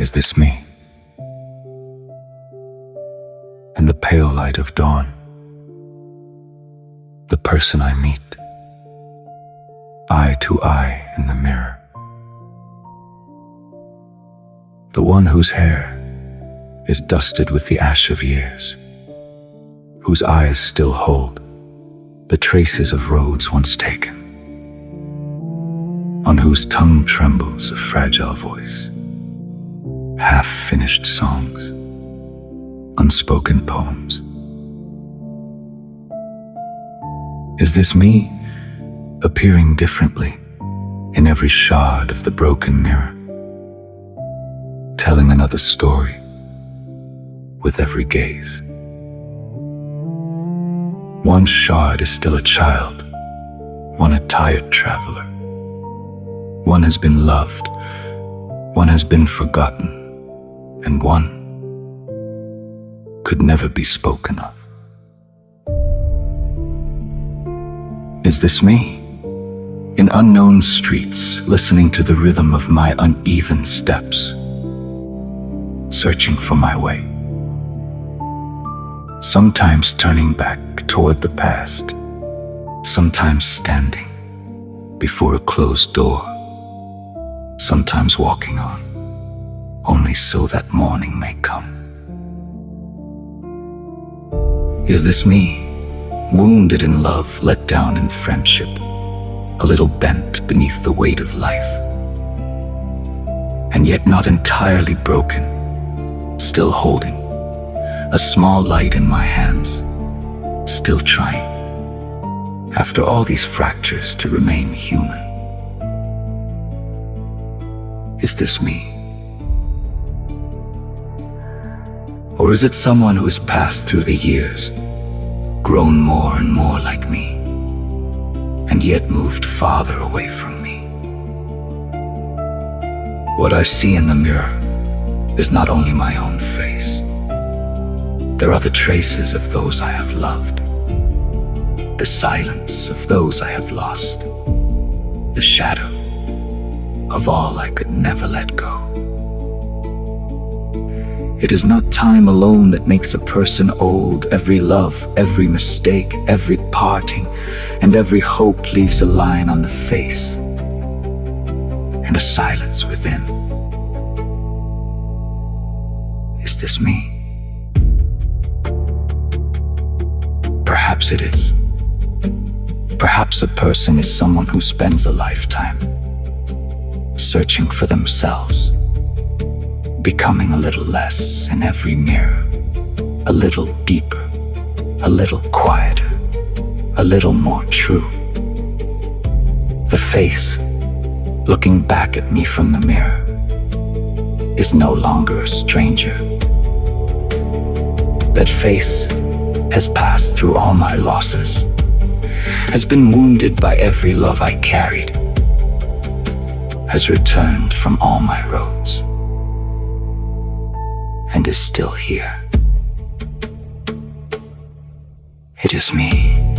Is this me? In the pale light of dawn, the person I meet, eye to eye in the mirror, the one whose hair is dusted with the ash of years, whose eyes still hold the traces of roads once taken, on whose tongue trembles a fragile voice, half-finished songs, unspoken poems. Is this me appearing differently in every shard of the broken mirror, telling another story with every gaze? One shard is still a child, one a tired traveler. One has been loved, one has been forgotten, and one could never be spoken of. Is this me? In unknown streets, listening to the rhythm of my uneven steps, searching for my way. Sometimes turning back toward the past, sometimes standing before a closed door, sometimes walking on, only so that morning may come. Is this me, wounded in love, let down in friendship, a little bent beneath the weight of life, and yet not entirely broken, still holding a small light in my hands, still trying, after all these fractures, to remain human? Is this me? Or is it someone who has passed through the years, grown more and more like me, and yet moved farther away from me? What I see in the mirror is not only my own face. There are the traces of those I have loved, the silence of those I have lost, the shadow of all I could never let go. It is not time alone that makes a person old. Every love, every mistake, every parting, and every hope leaves a line on the face and a silence within. Is this me? Perhaps it is. Perhaps a person is someone who spends a lifetime searching for themselves, becoming a little less in every mirror, a little deeper, a little quieter, a little more true. The face looking back at me from the mirror is no longer a stranger. That face has passed through all my losses, has been wounded by every love I carried, has returned from all my roads, and is still here. It is me.